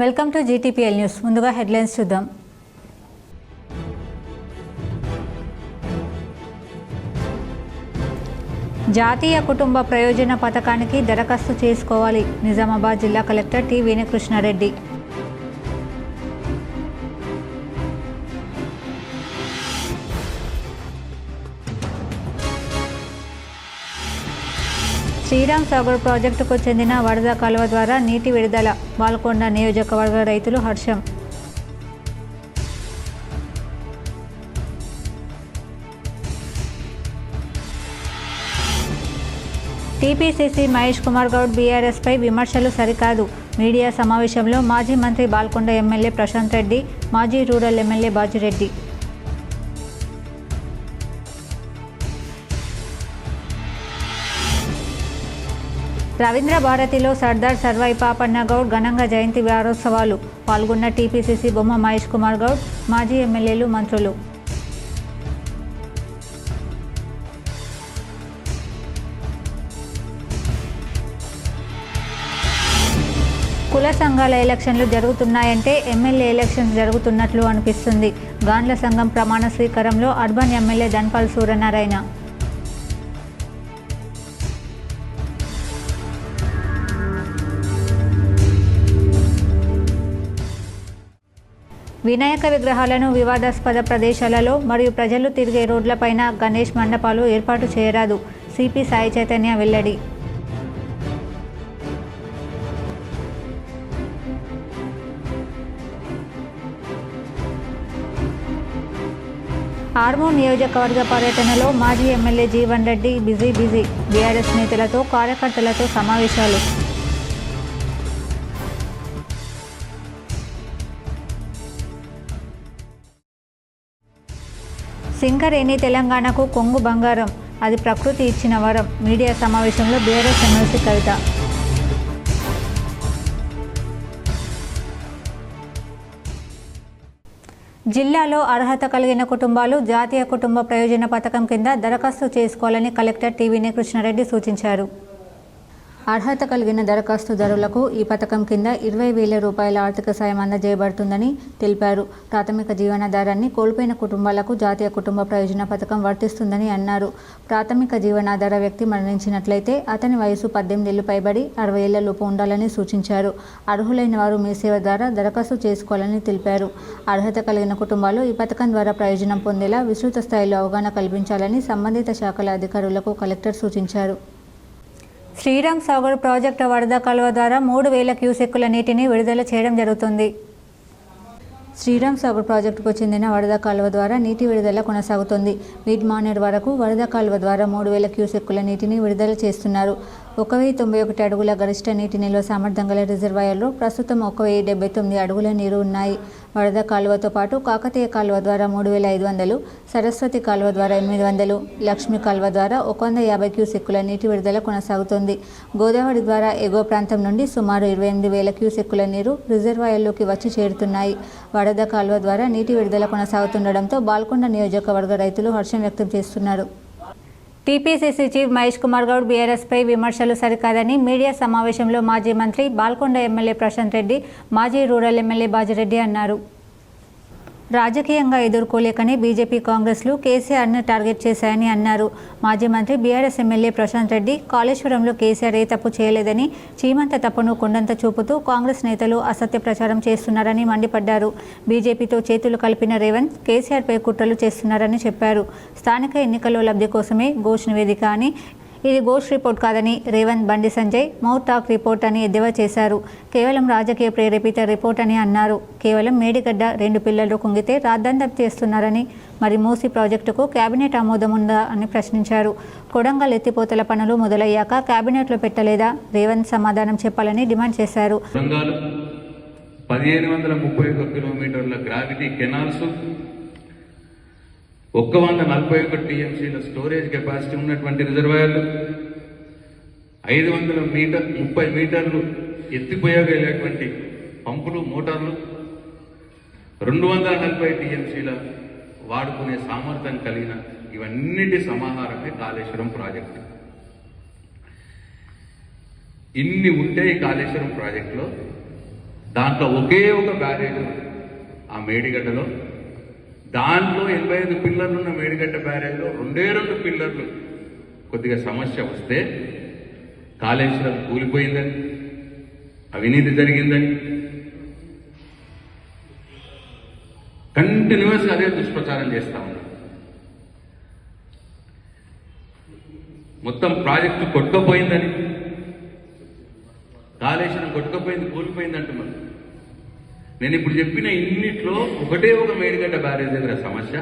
Welcome to GTPL news. ముందుగా headlines చూద్దాం. జాతీయ కుటుంబ ప్రయోజన పథకానికి దరఖాస్తు చేసుకోవాలి. నిజామాబాద్ జిల్లా కలెక్టర్ టి వేణుకృష్ణారెడ్డి. శ్రీరామ్ సాగర్ ప్రాజెక్టుకు చెందిన వరద కాలువ ద్వారా నీటి విడుదల. బాల్కొండ నియోజకవర్గ రైతులు హర్షం. టీపీసీసీ మహేష్ కుమార్ గౌడ్ బీఆర్ఎస్పై విమర్శలు సరికాదు. మీడియా సమావేశంలో మాజీ మంత్రి బాల్కొండ ఎమ్మెల్యే ప్రశాంత్ రెడ్డి, మాజీ రూరల్ ఎమ్మెల్యే బాజిరెడ్డి. రవీంద్ర భారతిలో సర్దార్ సర్వాయి పాపన్న గౌడ్ ఘనంగా జయంతి వారోత్సవాలు. పాల్గొన్న టీపీసీసీ బొమ్మ మహేష్ కుమార్ గౌడ్, మాజీ ఎమ్మెల్యేలు, మంత్రులు. కుల సంఘాల ఎలక్షన్లు జరుగుతున్నాయంటే ఎమ్మెల్యే ఎలక్షన్స్ జరుగుతున్నట్లు అనిపిస్తుంది. గాండ్ల సంఘం ప్రమాణ స్వీకారంలో అర్బన్ ఎమ్మెల్యే ధన్పాల్ సూర్యనారాయణ. వినాయక విగ్రహాలను వివాదాస్పద ప్రదేశాలలో మరియు ప్రజలు తిరిగే రోడ్లపైన గణేష్ మండపాలు ఏర్పాటు చేయరాదు. సిపి సాయి చైతన్య వెల్లడి. ఆర్మూర్ నియోజకవర్గ పర్యటనలో మాజీ MLA Jeevan Reddy busy. BRS నేతలతో కార్యకర్తలతో సమావేశాలు. సింగరేణి తెలంగాణకు కొంగు బంగారం, అది ప్రకృతి ఇచ్చిన వరం. మీడియా సమావేశంలో బీఆర్ఎస్ ఎమ్మెల్సీ కవిత. జిల్లాలో అర్హత కలిగిన కుటుంబాలు జాతీయ కుటుంబ ప్రయోజన పథకం కింద దరఖాస్తు చేసుకోవాలని కలెక్టర్ టి వేణుకృష్ణారెడ్డి సూచించారు. అర్హత కలిగిన దరఖాస్తుదారులకు ఈ పథకం కింద 20,000 రూపాయల ఆర్థిక సాయం అందజేయబడుతుందని తెలిపారు. ప్రాథమిక జీవనాధారాన్ని కోల్పోయిన కుటుంబాలకు జాతీయ కుటుంబ ప్రయోజన పథకం వర్తిస్తుందని అన్నారు. ప్రాథమిక జీవనాధార వ్యక్తి మరణించినట్లయితే అతని వయసు 18 ఏళ్లు పైబడి 60 ఏళ్ల లోపు ఉండాలని సూచించారు. అర్హులైన వారు మీ సేవ ద్వారా దరఖాస్తు చేసుకోవాలని తెలిపారు. అర్హత కలిగిన కుటుంబాలు ఈ పథకం ద్వారా ప్రయోజనం పొందేలా విస్తృత స్థాయిలో అవగాహన కల్పించాలని సంబంధిత శాఖల అధికారులకు కలెక్టర్ సూచించారు. శ్రీరామ్ సాగర్ ప్రాజెక్టు వరద కాలువ ద్వారా 3,000 క్యూసెక్కుల నీటిని విడుదల చేయడం జరుగుతుంది. శ్రీరామ్ సాగర్ ప్రాజెక్టుకు చెందిన వరద కాలువ ద్వారా నీటి విడుదల కొనసాగుతుంది. మిడ్ మానేర్ వరకు వరద కాలువ ద్వారా 3,000 క్యూసెక్కుల నీటిని విడుదల చేస్తున్నారు. 1,091 అడుగుల గరిష్ట నీటి నిల్వ సామర్థ్యం గల రిజర్వాయర్లో ప్రస్తుతం 1,079 అడుగుల నీరు ఉన్నాయి. వరద కాలువతో పాటు కాకతీయ కాలువ ద్వారా 3,500, సరస్వతి కాలువ ద్వారా 800, లక్ష్మీ కాలువ ద్వారా 150 క్యూసెక్కుల నీటి విడుదల కొనసాగుతుంది. గోదావరి ద్వారా ఎగువ ప్రాంతం నుండి సుమారు 28,000 క్యూసెక్కుల నీరు రిజర్వాయర్లోకి వచ్చి చేరుతున్నాయి. వరద కాలువ ద్వారా నీటి విడుదల కొనసాగుతుండటంతో బాల్కొండ నియోజకవర్గ రైతులు హర్షం వ్యక్తం చేస్తున్నారు. టీపీసీసీ చీఫ్ మహేష్ కుమార్ గౌడ్ బీఆర్ఎస్పై విమర్శలు సరికాదని మీడియా సమావేశంలో మాజీ మంత్రి బాల్కొండ ఎమ్మెల్యే ప్రశాంత్ రెడ్డి, మాజీ రూరల్ ఎమ్మెల్యే బాజిరెడ్డి అన్నారు. రాజకీయంగా ఎదుర్కోలేకనే బీజేపీ, కాంగ్రెస్లు కేసీఆర్ను టార్గెట్ చేశాయని అన్నారు. మాజీ మంత్రి బీఆర్ఎస్ ఎమ్మెల్యే ప్రశాంత్ రెడ్డి కాళేశ్వరంలో కేసీఆర్ ఏ తప్పు చేయలేదని, చీమంత తప్పును కొండంత చూపుతూ కాంగ్రెస్ నేతలు అసత్య ప్రచారం చేస్తున్నారని మండిపడ్డారు. బీజేపీతో చేతులు కలిపిన రేవంత్ కేసీఆర్పై కుట్రలు చేస్తున్నారని చెప్పారు. స్థానిక ఎన్నికల్లో లబ్ధి కోసమే ఘోష్ నివేదిక అని, ఇది ఘోష్ రిపోర్ట్ కాదని Revanth, Bandi Sanjay mouth talk report అని ఎద్దేవా చేశారు. కేవలం రాజకీయ ప్రేరేపిత రిపోర్ట్ అని అన్నారు. కేవలం మేడిగడ్డ 2 పిల్లలు కుంగితే రాద్ధాంతం చేస్తున్నారని, మరి మూసీ ప్రాజెక్టుకు కేబినెట్ ఆమోదం ఉందా అని ప్రశ్నించారు. కొడంగల్ ఎత్తిపోతల పనులు మొదలయ్యాక కేబినెట్లో పెట్టలేదా? రేవంత్ సమాధానం చెప్పాలని డిమాండ్ చేశారు. 1,531 కిలోమీటర్ల గ్రావిటీ కెనాల్స్, 141 టీఎంసీల స్టోరేజ్ కెపాసిటీ ఉన్నటువంటి రిజర్వాయర్లు, 530 మీటర్లు ఎత్తిపోయగలిగేటువంటి పంపులు, మోటార్లు, 240 టీఎంసీల వాడుకునే సామర్థ్యం కలిగిన ఇవన్నిటి సమాహారమే కాళేశ్వరం ప్రాజెక్టు. ఇన్ని ఉంటే ఈ కాళేశ్వరం ప్రాజెక్టులో దాంట్లో ఒకే ఒక బ్యారేజ్ ఆ మేడిగడ్డలో, దాంట్లో 85 పిల్లర్లు ఉన్న మేడిగడ్డ బ్యారేజ్లో 2 పిల్లర్లు కొద్దిగా సమస్య వస్తే కాళేశ్వరం కూలిపోయిందని, అవినీతి జరిగిందని కంటిన్యూస్గా అదే దుష్ప్రచారం చేస్తా ఉన్నారు. మొత్తం ప్రాజెక్టు కొట్టుకపోయిందని, కాళేశ్వరం కొట్టుకపోయింది, కూలిపోయింది అంటున్నారు. నేను ఇప్పుడు చెప్పిన ఇన్నిట్లో ఒకటే ఒక మేడిగడ్డ బ్యారేజ్ దగ్గర సమస్య.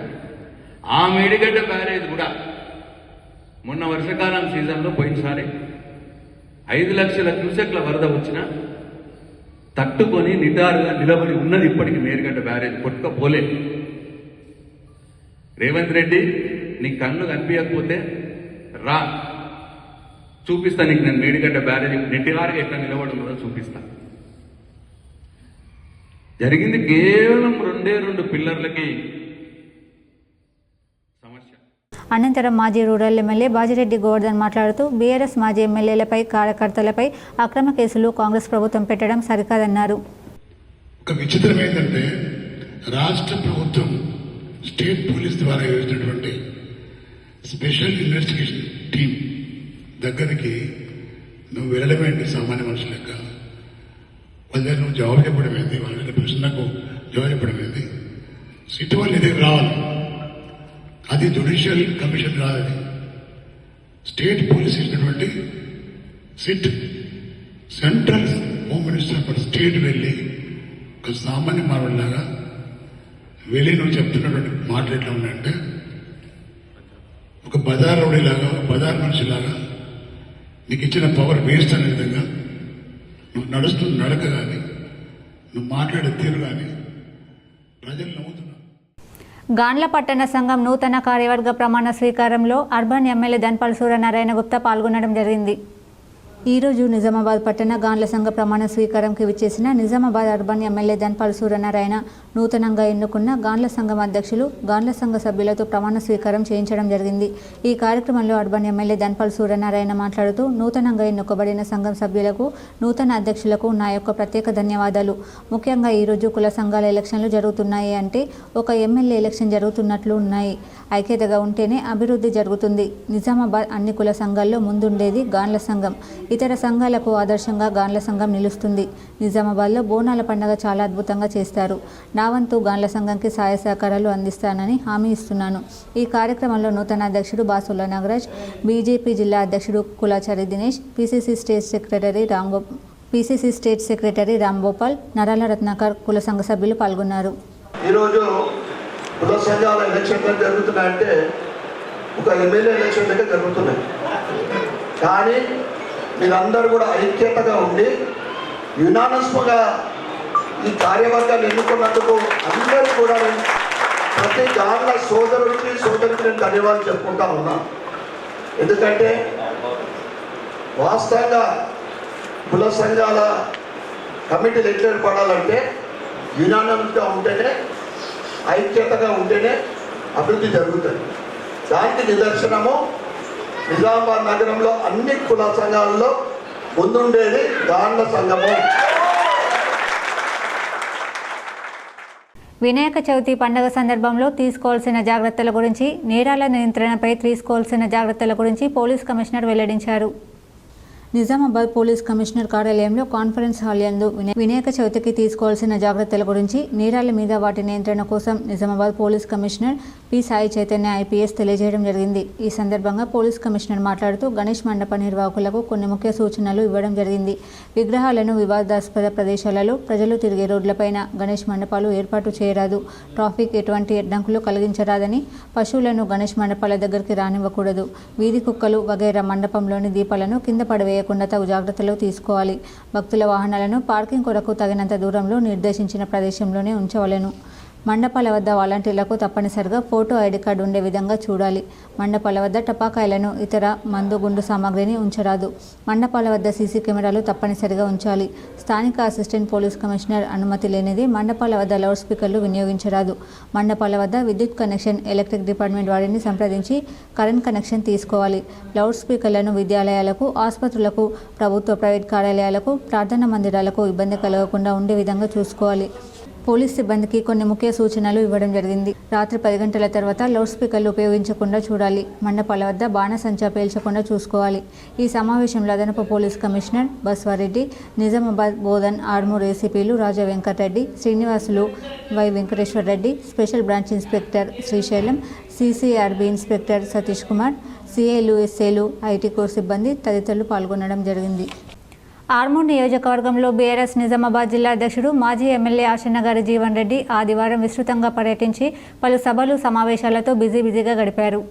ఆ మేడిగడ్డ బ్యారేజ్ కూడా మొన్న వర్షాకాలం సీజన్లో పోయినసారి 5 లక్షల క్యూసెక్ల వరద వచ్చినా తట్టుకొని నిటారుగా నిలబడి ఉన్నది. ఇప్పటికి మేడిగడ్డ బ్యారేజ్ కొట్టుకపోలే. రేవంత్ రెడ్డి, నీ కన్ను కనిపించకపోతే రా, చూపిస్తా నీకు. నేను మేడిగడ్డ బ్యారేజ్ నిటారుగా ఎట్లా నిలబడి ఉన్నదో చూపిస్తా. జరిగింది కేవలం 2 పిల్లర్లకి సమస్య. అనంతరం మాజీ రూరల్ ఎమ్మెల్యే బాజిరెడ్డి గోవర్ధన్ మాట్లాడుతూ బీఆర్ఎస్ మాజీ ఎమ్మెల్యేలపై, కార్యకర్తలపై అక్రమ కేసులు కాంగ్రెస్ ప్రభుత్వం పెట్టడం సరికాదన్నారు. ఒక విచిత్రం ఏంటంటే రాష్ట్ర ప్రభుత్వం స్టేట్ పోలీస్ ద్వారా వేసినటువంటి స్పెషల్ ఇన్వెస్టిగేషన్ టీం దగ్గరికి నువ్వు వెళ్ళడమేంటి? సామాన్య మనుషుల లెక్క వాళ్ళ దగ్గర నువ్వు జవాబు చెప్పడం ఏంది? వాళ్ళ ప్రశ్నకు జవాబు చెప్పడం ఏంది? సిట్ వాళ్ళు దగ్గర రావాలి. అది జ్యుడిషియల్ కమిషన్ కాదు, అది స్టేట్ పోలీస్ ఇచ్చినటువంటి SIT. Central home minister for state వెళ్ళి ఒక సామాన్య మానవుడిలాగా వెళ్ళి నువ్వు చెప్తున్నటువంటి మాటలు ఎట్లా ఉన్నాయంటే ఒక బజార్ రౌడీలాగా, ఒక బజార్ మనిషిలాగా నీకు ఇచ్చిన పవర్ వేస్ట్ అనే విధంగా నువ్వు నడుస్తున్న నడక కానీ, నువ్వు మాట్లాడే తీరు కానీ ప్రజలు నమ్ముతున్నారు. గాండ్ల పట్టణ సంఘం నూతన కార్యవర్గ ప్రమాణ స్వీకారంలో అర్బన్ ఎమ్మెల్యే ధన్పాల్ సూర్యనారాయణ గుప్తా పాల్గొనడం జరిగింది. ఈరోజు నిజామాబాద్ పట్టణ గాండ్ల సంఘ ప్రమాణ స్వీకారంకి విచ్చేసిన నిజామాబాద్ అర్బన్ ఎమ్మెల్యే ధన్పాల్ సూర్యనారాయణ నూతనంగా ఎన్నుకున్న గాండ్ల సంఘం అధ్యక్షులు, గాండ్ల సంఘ సభ్యులతో ప్రమాణ స్వీకారం చేయించడం జరిగింది. ఈ కార్యక్రమంలో అర్బన్ ఎమ్మెల్యే ధన్పాల్ సూర్యనారాయణ మాట్లాడుతూ నూతనంగా ఎన్నుకోబడిన సంఘం సభ్యులకు, నూతన అధ్యక్షులకు నా యొక్క ప్రత్యేక ధన్యవాదాలు. ముఖ్యంగా ఈరోజు కుల సంఘాల ఎలక్షన్లు జరుగుతున్నాయి అంటే ఒక ఎమ్మెల్యే ఎలక్షన్ జరుగుతున్నట్లు ఉన్నాయి. ఐక్యతగా ఉంటేనే అభివృద్ధి జరుగుతుంది. నిజామాబాద్ అన్ని కుల సంఘాల్లో ముందుండేది గాండ్ల సంఘం. ఇతర సంఘాలకు ఆదర్శంగా గాండ్ల సంఘం నిలుస్తుంది. నిజామాబాద్లో బోనాల పండుగ చాలా అద్భుతంగా చేస్తారు. నా వంతు గాండ్ల సంఘంకి సహాయ సహకారాలు అందిస్తానని హామీ ఇస్తున్నాను. ఈ కార్యక్రమంలో నూతన అధ్యక్షుడు బాసుల నాగరాజ్, బీజేపీ జిల్లా అధ్యక్షుడు Kulachari Dinesh, PCC state secretary Ramgopal, నరాల రత్నాకర్, కుల సంఘ సభ్యులు పాల్గొన్నారు. ఈరోజు కుల సంఘాల ఎలక్షన్లు జరుగుతున్నాయంటే ఒక ఎమ్మెల్యే ఎలక్షన్ దగ్గర జరుగుతున్నాయి. కానీ మీరందరూ కూడా ఐక్యతగా ఉండి యునానస్గా ఈ కార్యవర్గాన్ని ఎన్నుకున్నందుకు అందరూ కూడా ప్రతి గాండ్ల సోదరుడికి నేను ధన్యవాదాలు చెప్పుకుంటా ఉన్నా. ఎందుకంటే వాస్తవంగా కుల సంఘాల కమిటీలు ఎట్లా ఏర్పడాలంటే యునానస్గా ఉంటేనే, ఐక్యతగా ఉంటేనే అభివృద్ధి జరుగుతుంది. దానికి నిదర్శనము నిజామాబాద్ నగరంలో అన్ని కుల సంఘాలలో ముందుండేది గాండ్ల సంఘము. వినాయక చవితి పండుగ సందర్భంలో తీసుకోవాల్సిన జాగ్రత్తల గురించి, నేరాల నియంత్రణపై తీసుకోవాల్సిన జాగ్రత్తల గురించి పోలీస్ కమిషనర్ వెల్లడించారు. నిజామాబాద్ పోలీస్ కమిషనర్ కార్యాలయంలో కాన్ఫరెన్స్ హాల్ యందు వినాయక చవితికి తీసుకోవాల్సిన జాగ్రత్తల గురించి, నేరాల మీద వాటి నియంత్రణ కోసం Nizamabad police commissioner P Sai Chaitanya IPS తెలియజేయడం జరిగింది. ఈ సందర్భంగా పోలీస్ కమిషనర్ మాట్లాడుతూ గణేష్ మండప నిర్వాహకులకు కొన్ని ముఖ్య సూచనలు ఇవ్వడం జరిగింది. విగ్రహాలను వివాదాస్పద ప్రదేశాలలో, ప్రజలు తిరిగే రోడ్లపైన గణేష్ మండపాలు ఏర్పాటు చేయరాదు. ట్రాఫిక్ ఎటువంటి అడ్డంకులు కలిగించరాదని, పశువులను గణేష్ మండపాల దగ్గరికి రానివ్వకూడదు. వీధి కుక్కలు వగైరా మండపంలోని దీపాలను కింద పడవేయ తగు జాగ్రత్తలు తీసుకోవాలి. భక్తుల వాహనాలను పార్కింగ్ కొరకు తగినంత దూరంలో నిర్దేశించిన ప్రదేశంలోనే ఉంచవలెను. మండపాల వద్ద వాలంటీర్లకు తప్పనిసరిగా ఫోటో ఐడి కార్డు ఉండే విధంగా చూడాలి. మండపాల వద్ద టపాకాయలను, ఇతర మందు గుండు సామాగ్రిని ఉంచరాదు. మండపాల వద్ద సీసీ కెమెరాలు తప్పనిసరిగా ఉంచాలి. స్థానిక అసిస్టెంట్ పోలీస్ కమిషనర్ అనుమతి లేనిది మండపాల వద్ద లౌడ్ స్పీకర్లు వినియోగించరాదు. మండపాల వద్ద విద్యుత్ కనెక్షన్ ఎలక్ట్రిక్ డిపార్ట్మెంట్ వారిని సంప్రదించి కరెంట్ కనెక్షన్ తీసుకోవాలి. లౌడ్ స్పీకర్లను విద్యాలయాలకు, ఆసుపత్రులకు, ప్రభుత్వ ప్రైవేట్ కార్యాలయాలకు, ప్రార్థనా మందిరాలకు ఇబ్బంది కలగకుండా ఉండే విధంగా చూసుకోవాలి. పోలీస్ సిబ్బందికి కొన్ని ముఖ్య సూచనలు ఇవ్వడం జరిగింది. రాత్రి 10 గంటల తర్వాత లౌడ్ స్పీకర్లు ఉపయోగించకుండా చూడాలి. మండపాల వద్ద బాణసంచా పేల్చకుండా చూసుకోవాలి. ఈ సమావేశంలో అదనపు పోలీస్ కమిషనర్ బస్వారెడ్డి, నిజామాబాద్, బోధన్, ఆర్మూర్ ఏసీపీలు Raja Venkatareddy, Srinivasulu, Y Venkateswara Reddy, special branch inspector Srisailam, CCRB inspector Satish Kumar, సిఐలు, ఎస్ఏలు, ఐటీ కోర్ సిబ్బంది తదితరులు పాల్గొనడం జరిగింది. ఆర్మూర్ నియోజకవర్గంలో బీఆర్ఎస్ నిజామాబాద్ జిల్లా అధ్యక్షుడు, మాజీ ఎమ్మెల్యే ఆశన్నగారి జీవన్ రెడ్డి ఆదివారం విస్తృతంగా పర్యటించి పలు సభలు, సమావేశాలతో బిజీగా గడిపారు.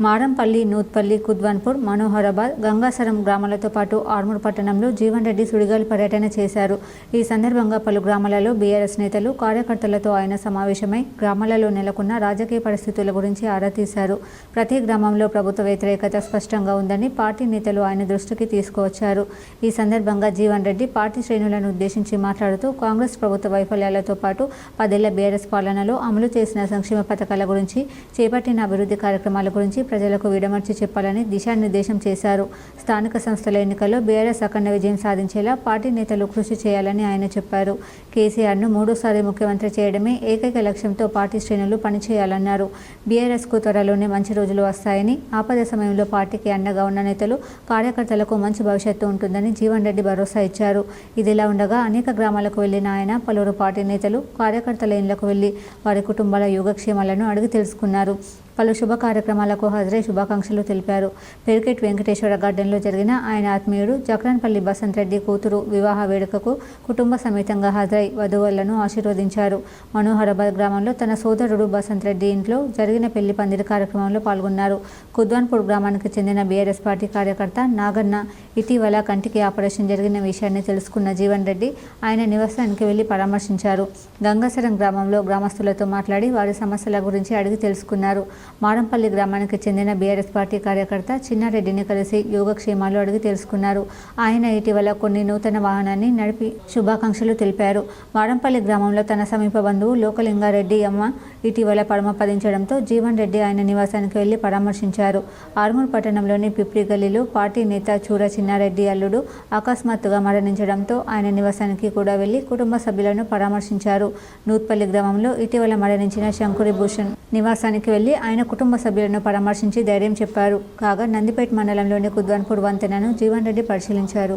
మారంపల్లి, నూత్పల్లి, కుద్వాన్పూర్, మనోహరాబాద్, గంగాసరం గ్రామాలతో పాటు ఆర్మూర్ పట్టణంలో జీవన్ రెడ్డి సుడిగాలి పర్యటన చేశారు. ఈ సందర్భంగా పలు గ్రామాలలో బీఆర్ఎస్ నేతలు, కార్యకర్తలతో ఆయన సమావేశమై గ్రామాలలో నెలకొన్న రాజకీయ పరిస్థితుల గురించి ఆరా తీశారు. ప్రతి గ్రామంలో ప్రభుత్వ వ్యతిరేకత స్పష్టంగా ఉందని పార్టీ నేతలు ఆయన దృష్టికి తీసుకువచ్చారు. ఈ సందర్భంగా జీవన్ రెడ్డి పార్టీ శ్రేణులను ఉద్దేశించి మాట్లాడుతూ కాంగ్రెస్ ప్రభుత్వ వైఫల్యాలతో పాటు 10 ఏళ్ల బీఆర్ఎస్ పాలనలో అమలు చేసిన సంక్షేమ పథకాల గురించి, చేపట్టిన అభివృద్ధి కార్యక్రమాల గురించి ప్రజలకు విడమర్చి చెప్పాలని దిశానిర్దేశం చేశారు. స్థానిక సంస్థల ఎన్నికల్లో బీఆర్ఎస్ అఖండ విజయం సాధించేలా పార్టీ నేతలు కృషి చేయాలని ఆయన చెప్పారు. కేసీఆర్ను 3వ సారి ముఖ్యమంత్రి చేయడమే ఏకైక లక్ష్యంతో పార్టీ శ్రేణులు పనిచేయాలన్నారు. బీఆర్ఎస్కు త్వరలోనే మంచి రోజులు వస్తాయని, ఆపద సమయంలో పార్టీకి అండగా ఉన్న నేతలు, కార్యకర్తలకు మంచి భవిష్యత్తు ఉంటుందని జీవన్ రెడ్డి భరోసా ఇచ్చారు. ఇదిలా ఉండగా అనేక గ్రామాలకు వెళ్లిన ఆయన పలువురు పార్టీ నేతలు, కార్యకర్తల ఇళ్లకు వెళ్లి వారి కుటుంబాల యోగక్షేమాలను అడిగి తెలుసుకున్నారు. పలు శుభ కార్యక్రమాలకు హాజరై శుభాకాంక్షలు తెలిపారు. పెరికెట్ వెంకటేశ్వర గార్డెన్లో జరిగిన ఆయన ఆత్మీయుడు జక్రాన్పల్లి బసంత్ రెడ్డి కూతురు వివాహ వేడుకకు కుటుంబ సమేతంగా హాజరై వధువులను ఆశీర్వదించారు. మనోహరాబాద్ గ్రామంలో తన సోదరుడు బసంత్ రెడ్డి ఇంట్లో జరిగిన పెళ్లి పందిరి కార్యక్రమంలో పాల్గొన్నారు. కుద్వాన్పూర్ గ్రామానికి చెందిన బీఆర్ఎస్ పార్టీ కార్యకర్త నాగన్న ఇటీవల కంటికి ఆపరేషన్ జరిగిన విషయాన్ని తెలుసుకున్న జీవన్ రెడ్డి ఆయన నివాసానికి వెళ్లి పరామర్శించారు. గంగాసరం గ్రామంలో గ్రామస్తులతో మాట్లాడి వారి సమస్యల గురించి అడిగి తెలుసుకున్నారు. మారంపల్లి గ్రామానికి చెందిన బీఆర్ఎస్ పార్టీ కార్యకర్త చిన్నారెడ్డిని కలిసి యోగక్షేమాలు అడిగి తెలుసుకున్నారు. ఆయన ఇటీవల కొన్ని నూతన వాహనాన్ని నడిపి శుభాకాంక్షలు తెలిపారు. మారంపల్లి గ్రామంలో తన సమీప బంధువు లోకలింగారెడ్డి అమ్మ ఇటీవల పరమపదించడంతో జీవన్ రెడ్డి ఆయన నివాసానికి వెళ్లి పరామర్శించారు. ఆర్మూర్ పట్టణంలోని పిప్రి గల్లీలో పార్టీ నేత చూర చిన్నారెడ్డి అల్లుడు అకస్మాత్తుగా మరణించడంతో ఆయన నివాసానికి కూడా వెళ్లి కుటుంబ సభ్యులను పరామర్శించారు. నూత్పల్లి గ్రామంలో ఇటీవల మరణించిన శంకురి భూషణ్ నివాసానికి వెళ్లి ఆయన కుటుంబ సభ్యులను పరామర్శించి ధైర్యం చెప్పారు. కాగా నందిపేట మండలంలోని కుద్వాన్పూర్ వంతెనను జీవన్ రెడ్డి పరిశీలించారు.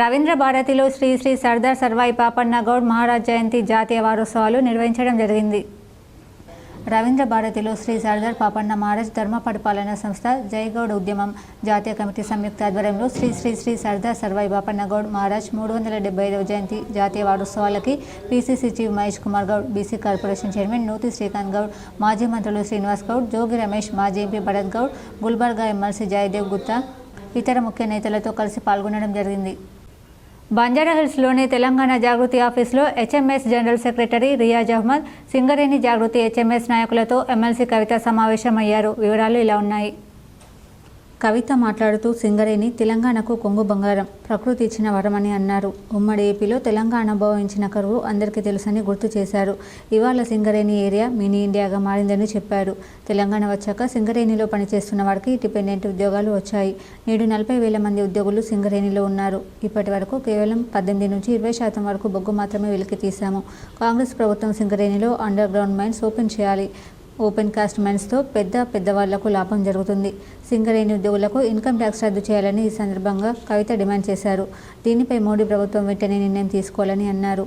రవీంద్ర భారతిలో శ్రీ శ్రీ సర్దార్ సర్వాయి పాపన్న గౌడ్ మహారాజ్ జయంతి జాతీయ వారోత్సవాలు నిర్వహించడం జరిగింది. రవీంద్ర భారతిలో శ్రీ సర్దార్ పాపన్న మహారాజ్ ధర్మ పరిపాలన సంస్థ, జయగౌడ్ ఉద్యమం జాతీయ కమిటీ సంయుక్త ఆధ్వర్యంలో శ్రీ శ్రీ శ్రీ సర్దార్ సర్వాయి పాపన్న గౌడ్ మహారాజ్ 375వ జయంతి జాతీయ వారోత్సవాలకి PCC chief Mahesh Kumar Goud, BC corporation chairman Nuthi Srikanth Goud, మాజీ మంత్రులు శ్రీనివాస్ గౌడ్, జోగి రమేష్, మాజీ ఎంపీ భరత్ గౌడ్, గుల్బర్గా ఎమ్మెల్సీ జయదేవ్ గుప్తా ఇతర ముఖ్య నేతలతో కలిసి పాల్గొనడం జరిగింది. బంజారాహిల్స్లోని తెలంగాణ జాగృతి ఆఫీసులో HMS general secretary Riyaz Ahmed, Singareni Jagruthi HMS నాయకులతో ఎమ్మెల్సీ కవిత సమావేశమయ్యారు. వివరాలు ఇలా ఉన్నాయి. కవిత మాట్లాడుతూ సింగరేణి తెలంగాణకు కొంగు బంగారం, ప్రకృతి ఇచ్చిన వరమని అన్నారు. ఉమ్మడి ఏపీలో తెలంగాణ అనుభవించిన కరువు అందరికీ తెలుసని గుర్తు చేశారు. ఇవాళ సింగరేణి ఏరియా మినీ ఇండియాగా మారిందని చెప్పారు. తెలంగాణ వచ్చాక సింగరేణిలో పనిచేస్తున్న వారికి ఇండిపెండెంట్ ఉద్యోగాలు వచ్చాయి. నేడు 40,000 మంది ఉద్యోగులు సింగరేణిలో ఉన్నారు. ఇప్పటి వరకు కేవలం 18 నుంచి 20% వరకు బొగ్గు మాత్రమే వెలికి తీశాము. కాంగ్రెస్ ప్రభుత్వం సింగరేణిలో అండర్ గ్రౌండ్ మైన్స్ ఓపెన్ చేయాలి. ఓపెన్ కాస్ట్ మైన్స్తో పెద్దవాళ్లకు లాభం జరుగుతుంది. సింగరేణి ఉద్యోగులకు ఇన్కమ్ ట్యాక్స్ రద్దు చేయాలని ఈ సందర్భంగా కవిత డిమాండ్ చేశారు. దీనిపై మోడీ ప్రభుత్వం వెంటనే నిర్ణయం తీసుకోవాలని అన్నారు.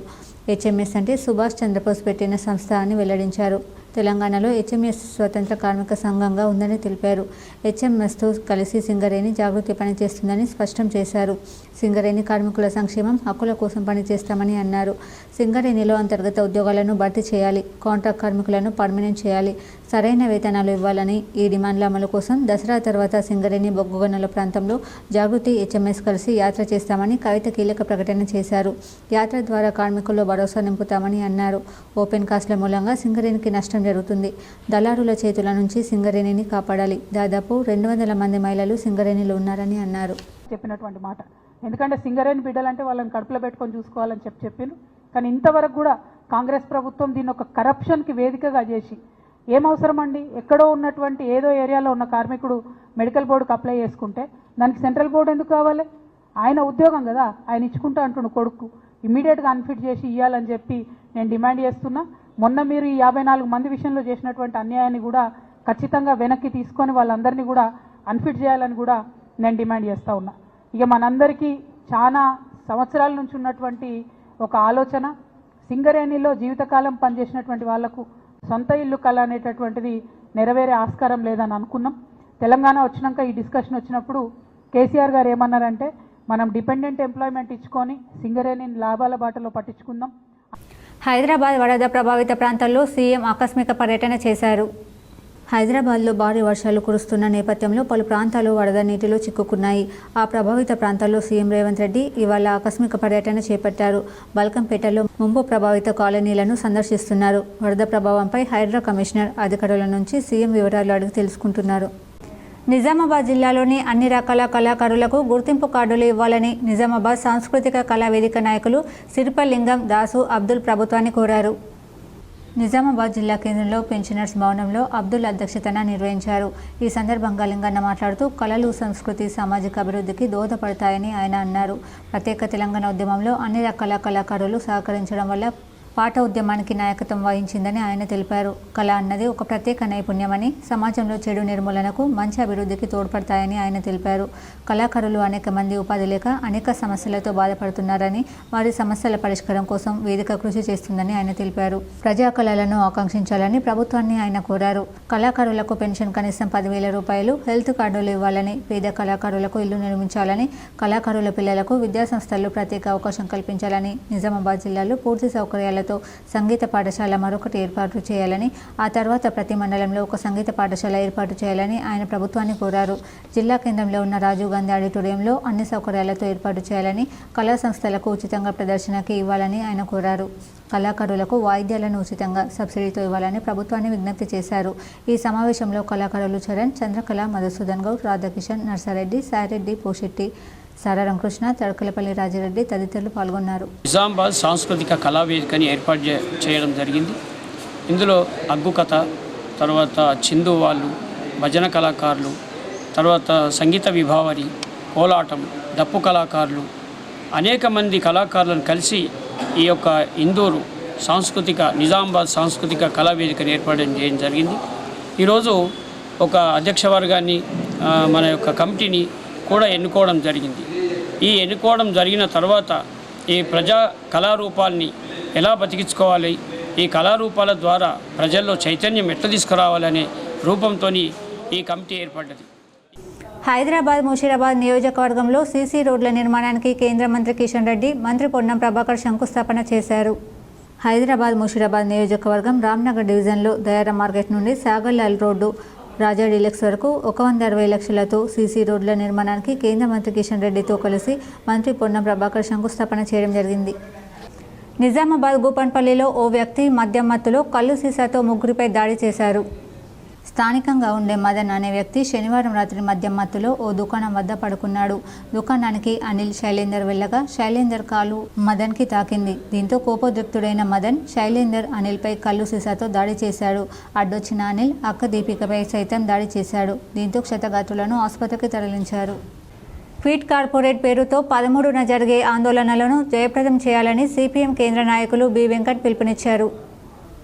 హెచ్ఎంఎస్ అంటే సుభాష్ చంద్రబోస్ పెట్టిన సంస్థ అని వెల్లడించారు. తెలంగాణలో హెచ్ఎంఎస్ స్వతంత్ర కార్మిక సంఘంగా ఉందని తెలిపారు. హెచ్ఎంఎస్తో కలిసి సింగరేణి జాగృతి పనిచేస్తుందని స్పష్టం చేశారు. సింగరేణి కార్మికుల సంక్షేమం, హక్కుల కోసం పనిచేస్తామని అన్నారు. సింగరేణిలో అంతర్గత ఉద్యోగాలను భర్తీ చేయాలి, కాంట్రాక్ట్ కార్మికులను పర్మనెంట్ చేయాలి, సరైన వేతనాలు ఇవ్వాలని ఈ డిమాండ్ల అమలు కోసం దసరా తర్వాత సింగరేణి బొగ్గుగనుల ప్రాంతంలో జాగృతి హెచ్ఎంఎస్ కలిసి యాత్ర చేస్తామని కవిత కీలక ప్రకటన చేశారు. యాత్ర ద్వారా కార్మికుల్లో భరోసా నింపుతామని అన్నారు. ఓపెన్ కాస్ట్ల మూలంగా సింగరేణికి నష్టం జరుగుతుంది. దళారుల చేతుల నుంచి సింగరేణిని కాపాడాలి. దాదాపు 200 మంది మహిళలు సింగరేణిలో ఉన్నారని అన్నారు. చెప్పినటువంటి మాట, ఎందుకంటే సింగరేణి బిడ్డలంటే వాళ్ళని కడుపులో పెట్టుకొని చూసుకోవాలని చెప్పారు. కానీ ఇంతవరకు కూడా కాంగ్రెస్ ప్రభుత్వం దీన్ని ఒక కరప్షన్కి వేదికగా చేసి, ఏం అవసరం అండి, ఎక్కడో ఉన్నటువంటి ఏదో ఏరియాలో ఉన్న కార్మికుడు మెడికల్ బోర్డుకు అప్లై చేసుకుంటే దానికి సెంట్రల్ బోర్డు ఎందుకు కావాలి? ఆయన ఉద్యోగం కదా, ఆయన ఇచ్చుకుంటా అంటుండు కొడుకు, ఇమ్మీడియట్గా అన్ఫిట్ చేసి ఇవ్వాలని చెప్పి నేను డిమాండ్ చేస్తున్నా. మొన్న మీరు ఈ 54 మంది విషయంలో చేసినటువంటి అన్యాయాన్ని కూడా ఖచ్చితంగా వెనక్కి తీసుకొని వాళ్ళందరినీ కూడా అన్ఫిట్ చేయాలని కూడా నేను డిమాండ్ చేస్తూ ఉన్నా. ఇక మనందరికీ చాలా సంవత్సరాల నుంచి ఉన్నటువంటి ఒక ఆలోచన, సింగరేణిలో జీవితకాలం పనిచేసినటువంటి వాళ్లకు సొంత ఇల్లు కళ అనేటటువంటిది నెరవేరే ఆస్కారం లేదని అనుకున్నాం. తెలంగాణ వచ్చినాక ఈ డిస్కషన్ వచ్చినప్పుడు కేసీఆర్ గారు ఏమన్నారంటే, మనం డిపెండెంట్ ఎంప్లాయ్మెంట్ ఇచ్చుకొని సింగరేణిని లాభాల బాటలో పట్టించుకుందాం. హైదరాబాద్ వరద ప్రభావిత ప్రాంతాల్లో సీఎం ఆకస్మిక పర్యటన చేశారు. హైదరాబాద్లో భారీ వర్షాలు కురుస్తున్న నేపథ్యంలో పలు ప్రాంతాలు వరద నీటిలో చిక్కుకున్నాయి. ఆ ప్రభావిత ప్రాంతాల్లో సీఎం రేవంత్ రెడ్డి ఇవాళ ఆకస్మిక పర్యటన చేపట్టారు. బల్కంపేటలో ముంపు ప్రభావిత కాలనీలను సందర్శిస్తున్నారు. వరద ప్రభావంపై హైడ్రా కమిషనర్ అధికారుల నుంచి సీఎం వివరాలు అడిగి తెలుసుకుంటున్నారు. నిజామాబాద్ జిల్లాలోని అన్ని రకాల కళాకారులకు గుర్తింపు కార్డులు ఇవ్వాలని నిజామాబాద్ సాంస్కృతిక కళా వేదిక నాయకులు సిరిపలింగం, దాసు, అబ్దుల్ ప్రభుత్వాన్ని కోరారు. నిజామాబాద్ జిల్లా కేంద్రంలో పెన్షనర్స్ భవనంలో అబ్దుల్ అధ్యక్షతన నిర్వహించారు. ఈ సందర్భంగా లింగన్న మాట్లాడుతూ కళలు, సంస్కృతి, సామాజిక అభివృద్ధికి దోహదపడతాయని ఆయన అన్నారు. ప్రత్యేక తెలంగాణ ఉద్యమంలో అన్ని రకాల కళాకారులు సహకరించడం వల్ల పాట ఉద్యమానికి నాయకత్వం వహించిందని ఆయన తెలిపారు. కళ అన్నది ఒక ప్రత్యేక నైపుణ్యమని, సమాజంలో చెడు నిర్మూలనకు, మంచి అభివృద్ధికి తోడ్పడతాయని ఆయన తెలిపారు. కళాకారులు అనేక మంది ఉపాధి లేక అనేక సమస్యలతో బాధపడుతున్నారని, వారి సమస్యల పరిష్కారం కోసం వేదిక కృషి చేస్తుందని ఆయన తెలిపారు. ప్రజా కళలను ఆకాంక్షించాలని ప్రభుత్వాన్ని ఆయన కోరారు. కళాకారులకు పెన్షన్ కనీసం 10,000 రూపాయలు, హెల్త్ కార్డులు ఇవ్వాలని, పేద కళాకారులకు ఇల్లు నిర్మించాలని, కళాకారుల పిల్లలకు విద్యాసంస్థల్లో ప్రత్యేక అవకాశం కల్పించాలని, నిజామాబాద్ జిల్లాలో పూర్తి సౌకర్యాలతో సంగీత పాఠశాల మరొకటి ఏర్పాటు చేయాలని, ఆ తర్వాత ప్రతి మండలంలో ఒక సంగీత పాఠశాల ఏర్పాటు చేయాలని ఆయన ప్రభుత్వాన్ని కోరారు. జిల్లా కేంద్రంలో ఉన్న రాజీవ్ గాంధీ ఆడిటోరియంలో అన్ని సౌకర్యాలతో ఏర్పాటు చేయాలని, కళా సంస్థలకు ఉచితంగా ప్రదర్శనకి ఇవ్వాలని ఆయన కోరారు. కళాకారులకు వాయిద్యాలను ఉచితంగా సబ్సిడీతో ఇవ్వాలని ప్రభుత్వాన్ని విజ్ఞప్తి చేశారు. ఈ సమావేశంలో కళాకారులు చరణ్, చంద్రకళ, మధుసూదన్ గౌడ్, రాధాకిషన్, నర్సారెడ్డి, సాయిరెడ్డి, పోషెట్టి, సారారంకృష్ణ, తడకలపల్లి రాజిరెడ్డి తదితరులు పాల్గొన్నారు. నిజామాబాద్ సాంస్కృతిక కళా వేదికని ఏర్పాటు చేయడం జరిగింది. ఇందులో అగ్గు కథ, తర్వాత చిందు వాళ్ళు, భజన కళాకారులు, తర్వాత సంగీత విభావరి, కోలాటం, డప్పు కళాకారులు, అనేక మంది కళాకారులను కలిసి ఈ యొక్క ఇందూరు నిజామాబాద్ సాంస్కృతిక కళా వేదికని ఏర్పాటు చేయడం జరిగింది. ఈరోజు ఒక అధ్యక్ష వర్గాన్ని, మన యొక్క కమిటీని కూడా ఎన్నుకోవడం జరిగింది. ఈ ఎన్నుకోవడం జరిగిన తర్వాత ఈ ప్రజా కళారూపాల్ని ఎలా బతికించుకోవాలి, ఈ కళారూపాల ద్వారా ప్రజల్లో చైతన్యం ఎట్లా తీసుకురావాలనే రూపంతో ఈ కమిటీ ఏర్పడ్డది. హైదరాబాద్ ముషీరాబాద్ నియోజకవర్గంలో సీసీ రోడ్ల నిర్మాణానికి కేంద్ర మంత్రి కిషన్ రెడ్డి, మంత్రి పొన్నం ప్రభాకర్ శంకుస్థాపన చేశారు. హైదరాబాద్ ముషీరాబాద్ నియోజకవర్గం రామ్నగర్ డివిజన్లో దయారా మార్కెట్ నుండి సాగర్లాల్ రోడ్డు, రాజా డీలక్స్ వరకు 160 లక్షలతో సీసీ రోడ్ల నిర్మాణానికి కేంద్ర మంత్రి కిషన్ రెడ్డితో కలిసి మంత్రి పొన్నం ప్రభాకర్ శంకుస్థాపన చేయడం జరిగింది. నిజామాబాద్ గూపన్పల్లిలో ఓ వ్యక్తి మద్యం మత్తులో కల్లు సీసాతో ముగ్గురిపై దాడి చేశారు. స్థానికంగా ఉండే మదన్ అనే వ్యక్తి శనివారం రాత్రి మద్యం మత్తులో ఓ దుకాణం వద్ద పడుకున్నాడు. దుకాణానికి అనిల్, శైలేందర్ వెళ్ళగా శైలేందర్ కాలు మదన్కి తాకింది. దీంతో కోపోద్రిక్తుడైన మదన్ శైలేందర్, అనిల్పై కల్లు సీసాతో దాడి చేశాడు. అడ్డొచ్చిన అనిల్ అక్క దీపికపై సైతం దాడి చేశాడు. దీంతో క్షతగాత్రులను ఆసుపత్రికి తరలించారు. ఫీడ్ కార్పొరేట్ పేరుతో 13న జరిగే ఆందోళనలను జయప్రదం చేయాలని సిపిఎం కేంద్ర నాయకులు బి వెంకట్ పిలుపునిచ్చారు.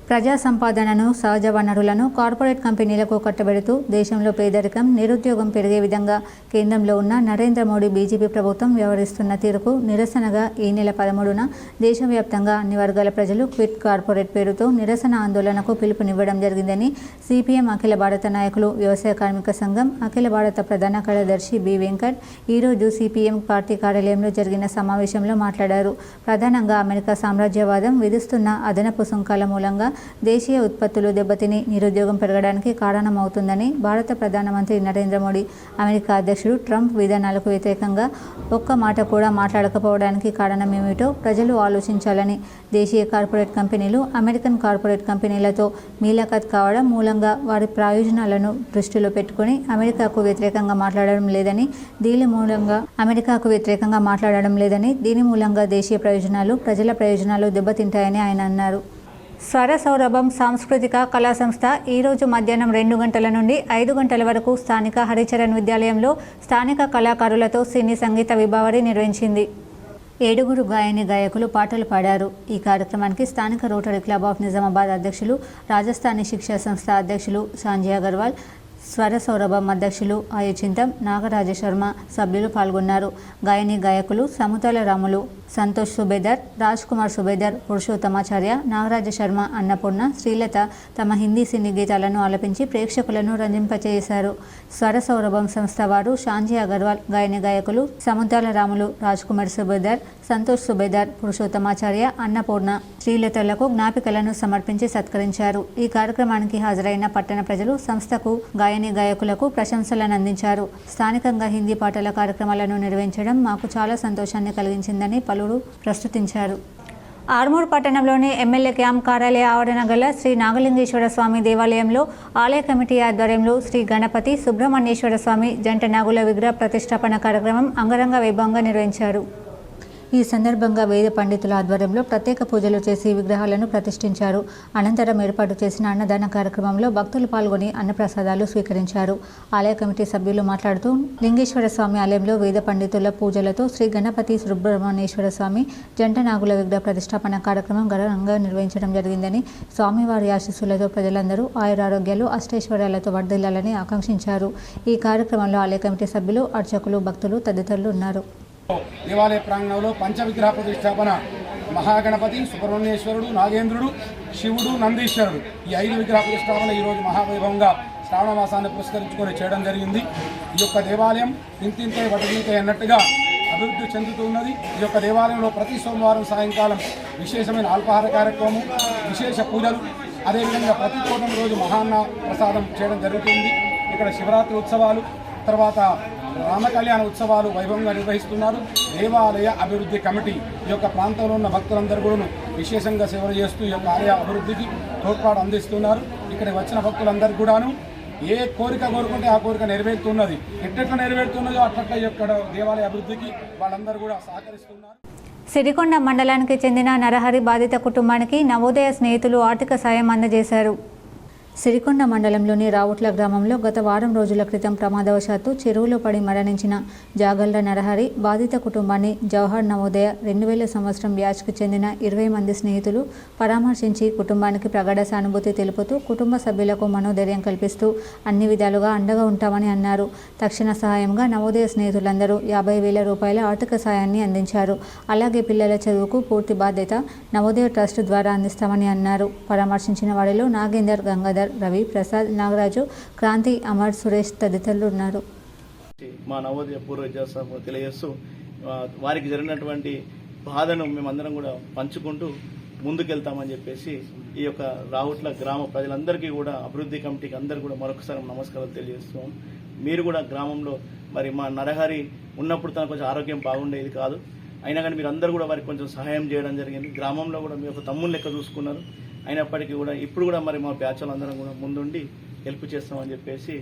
ప్రజా సంపాదనను, సహజ వనరులను కార్పొరేట్ కంపెనీలకు కట్టబెడుతూ దేశంలో పేదరికం, నిరుద్యోగం పెరిగే విధంగా కేంద్రంలో ఉన్న నరేంద్ర మోడీ బీజేపీ ప్రభుత్వం వ్యవహరిస్తున్న తీరుకు నిరసనగా ఈ నెల 13న దేశవ్యాప్తంగా అన్ని వర్గాల ప్రజలు క్విట్ కార్పొరేట్ పేరుతో నిరసన ఆందోళనకు పిలుపునివ్వడం జరిగిందని సిపిఎం అఖిల భారత నాయకులు, వ్యవసాయ కార్మిక సంఘం అఖిల భారత ప్రధాన కార్యదర్శి బి వెంకట్ ఈరోజు సిపిఎం పార్టీ కార్యాలయంలో జరిగిన సమావేశంలో మాట్లాడారు. ప్రధానంగా అమెరికా సామ్రాజ్యవాదం విధిస్తున్న అదనపు సుంకాల మూలంగా దేశీయ ఉత్పత్తులు దెబ్బతిని నిరుద్యోగం పెరగడానికి కారణమవుతుందని, భారత ప్రధానమంత్రి నరేంద్ర మోడీ అమెరికా అధ్యక్షుడు ట్రంప్ విధానాలకు వ్యతిరేకంగా ఒక్క మాట కూడా మాట్లాడకపోవడానికి కారణమేమిటో ప్రజలు ఆలోచించాలని, దేశీయ కార్పొరేట్ కంపెనీలు అమెరికన్ కార్పొరేట్ కంపెనీలతో మీలాఖత్ కావడం మూలంగా వారి ప్రయోజనాలను దృష్టిలో పెట్టుకుని అమెరికాకు వ్యతిరేకంగా మాట్లాడడం లేదని, దీని మూలంగా దేశీయ ప్రయోజనాలు, ప్రజల ప్రయోజనాలు దెబ్బతింటాయని ఆయన అన్నారు. స్వర సౌరభం సాంస్కృతిక కళా సంస్థ ఈరోజు మధ్యాహ్నం 2 గంటల నుండి 5 గంటల వరకు స్థానిక హరిచరణ్ విద్యాలయంలో స్థానిక కళాకారులతో సినీ సంగీత విభావరి నిర్వహించింది. 7 గాయని గాయకులు పాటలు పాడారు. ఈ కార్యక్రమానికి స్థానిక రోటరీ క్లబ్ ఆఫ్ నిజామాబాద్ అధ్యక్షులు, రాజస్థానీ శిక్షా సంస్థ అధ్యక్షులు సంజయ్ అగర్వాల్, స్వర సౌరభం అధ్యక్షులు ఆయుచింతం నాగరాజ శర్మ సభ్యులు పాల్గొన్నారు. గాయని గాయకులు సముతాల రాములు, సంతోష్ సుబేదర్, రాజ్ కుమార్ సుబేదర్, పురుషోత్తమాచార్య, నాగరాజ శర్మ, అన్నపూర్ణ, శ్రీలత తమ హిందీ సినీ గీతాలను ఆలపించి ప్రేక్షకులను రంజింపచేశారు. స్వర సౌరభం సంస్థ వారు షాంజీ అగర్వాల్, గాయని గాయకులు సముతాల రాములు, రాజ్ కుమార్ సుబేదర్, సంతోష్ సుబేదర్, పురుషోత్తమాచార్య, అన్నపూర్ణ, శ్రీలతలకు జ్ఞాపికలను సమర్పించి సత్కరించారు. ఈ కార్యక్రమానికి హాజరైన పట్టణ ప్రజలు సంస్థకు, గాయని గాయకులకు ప్రశంసలను అందించారు. స్థానికంగా హిందీ పాటల కార్యక్రమాలను నిర్వహించడం మాకు చాలా సంతోషాన్ని కలిగించిందని పలువురు ప్రస్తుతించారు. ఆర్మూర్ పట్టణంలోని ఎమ్మెల్యే క్యాంప్ కార్యాలయ ఆవరణ గల శ్రీ నాగలింగేశ్వర స్వామి దేవాలయంలో ఆలయ కమిటీ ఆధ్వర్యంలో శ్రీ గణపతి సుబ్రహ్మణ్యేశ్వర స్వామి జంట నాగుల విగ్రహ ప్రతిష్టాపన కార్యక్రమం అంగరంగ వైభవంగా నిర్వహించారు. ఈ సందర్భంగా వేద పండితుల ఆధ్వర్యంలో ప్రత్యేక పూజలు చేసి విగ్రహాలను ప్రతిష్ఠించారు. అనంతరం ఏర్పాటు చేసిన అన్నదాన కార్యక్రమంలో భక్తులు పాల్గొని అన్నప్రసాదాలు స్వీకరించారు. ఆలయ కమిటీ సభ్యులు మాట్లాడుతూ, లింగేశ్వర స్వామి ఆలయంలో వేద పండితుల పూజలతో శ్రీ గణపతి సుబ్రహ్మణ్యేశ్వర స్వామి జంట నాగుల విగ్రహ ప్రతిష్టాపన కార్యక్రమం ఘనంగా నిర్వహించడం జరిగిందని, స్వామివారి ఆశీస్సులతో ప్రజలందరూ ఆయురారోగ్యాలు, అష్టైశ్వర్యాలతో వర్ధిల్లాలని ఆకాంక్షించారు. ఈ కార్యక్రమంలో ఆలయ కమిటీ సభ్యులు, అర్చకులు, భక్తులు తదితరులు ఉన్నారు. దేవాలయ ప్రాంగణంలో పంచవిగ్రహ ప్రతిష్టాపన మహాగణపతి, సుబ్రహ్మణ్యేశ్వరుడు, నాగేంద్రుడు, శివుడు, నందీశ్వరుడు ఈ 5 విగ్రహ ప్రతిష్టాపన ఈరోజు మహావైభవంగా శ్రావణ మాసాన్ని పురస్కరించుకొని చేయడం జరిగింది. ఈ యొక్క దేవాలయం ఇంతింతే వటగింతే అన్నట్టుగా అభివృద్ధి చెందుతున్నది. ఈ యొక్క దేవాలయంలో ప్రతి సోమవారం సాయంకాలం విశేషమైన అల్పాహార కార్యక్రమం, విశేష పూజలు, అదేవిధంగా ప్రతి పూటం రోజు మహాన్న ప్రసాదం చేయడం జరుగుతుంది. ఇక్కడ శివరాత్రి ఉత్సవాలు, తర్వాత రామకళ్యాణ ఉత్సవాలు వైభవంగా నిర్వహిస్తున్నారు. దేవాలయ అభివృద్ధి కమిటీ ఈ యొక్క ప్రాంతంలో ఉన్న భక్తులందరూ కూడా విశేషంగా సేవలు చేస్తూ ఈ యొక్క ఆలయ అభివృద్ధికి తోడ్పాటు అందిస్తున్నారు. ఇక్కడికి వచ్చిన భక్తులందరూ కూడాను ఏ కోరిక కోరుకుంటే ఆ కోరిక నెరవేరుతున్నది. ఎట్లా నెరవేరుతున్నదో అట్లా ఈ యొక్క దేవాలయ అభివృద్ధికి వాళ్ళందరూ కూడా సహకరిస్తున్నారు. సిరికొండ మండలానికి చెందిన నరహరి బాధిత కుటుంబానికి నవోదయ స్నేహితులు ఆర్థిక సాయం అందజేశారు. సిరికొండ మండలంలోని రావుట్ల గ్రామంలో గత వారం రోజుల క్రితం ప్రమాదవశాత్తు చెరువులో పడి మరణించిన జాగళ్ల నరహరి బాధిత కుటుంబాన్ని జవహర్ నవోదయ 2000 సంవత్సరం బ్యాచ్కు చెందిన 20 మంది స్నేహితులు పరామర్శించి కుటుంబానికి ప్రగాఢ సానుభూతి తెలుపుతూ కుటుంబ సభ్యులకు మనోధైర్యం కల్పిస్తూ అన్ని విధాలుగా అండగా ఉంటామని అన్నారు. తక్షణ సహాయంగా నవోదయ స్నేహితులందరూ 50,000 రూపాయల ఆర్థిక సాయాన్ని అందించారు. అలాగే పిల్లల చదువుకు పూర్తి బాధ్యత నవోదయ ట్రస్ట్ ద్వారా అందిస్తామని అన్నారు. పరామర్శించిన వారిలో నాగేందర్, గంగాధర్, రవి, ప్రసాద్, నాగరాజు, క్రాంతి, అమర్, సురేష్ తదితరులు ఉన్నారు. మా నవోదయ పూర్వ విద్యాసంస్థ తెలియజేస్తూ వారికి జరిగినటువంటి బాధను మేమందరం కూడా పంచుకుంటూ ముందుకెళ్తామని చెప్పేసి ఈ యొక్క రావుట్ల గ్రామ ప్రజలందరికీ కూడా అభివృద్ధి కమిటీకి అందరికీ కూడా మరొకసారి నమస్కారాలు తెలియజేస్తున్నాం. మీరు కూడా గ్రామంలో మరి మా నరహరి ఉన్నప్పుడు తనకు కొంచెం ఆరోగ్యం బాగుండేది కాదు, అయినా కానీ మీరు అందరూ కూడా వారికి కొంచెం సహాయం చేయడం జరిగింది. గ్రామంలో కూడా మీ యొక్క తమ్ముని లెక్క చూసుకున్నారు. అయినప్పటికీ కూడా ఇప్పుడు కూడా మరి మా బ్యాచ్లు అందరం కూడా ముందుండి హెల్ప్ చేస్తామని చెప్పేసి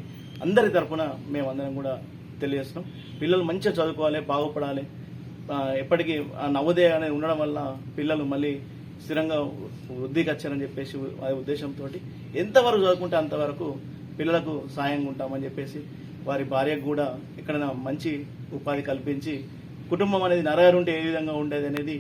అందరి తరఫున మేమందరం కూడా తెలియజేస్తున్నాం. పిల్లలు మంచిగా చదువుకోవాలి, బాగుపడాలి. ఎప్పటికీ నవోదయ అనేది ఉండడం వల్ల పిల్లలు మళ్ళీ స్థిరంగా వృద్ధికి వచ్చారని చెప్పేసి ఆ ఉద్దేశంతో ఎంతవరకు చదువుకుంటే అంతవరకు పిల్లలకు సాయంగా ఉంటామని చెప్పేసి వారి భార్యకు కూడా ఎక్కడైనా మంచి ఉపాధి కల్పించి కుటుంబం అనేది నరహరి ఉంటే ఏ విధంగా ఉండేది అనేది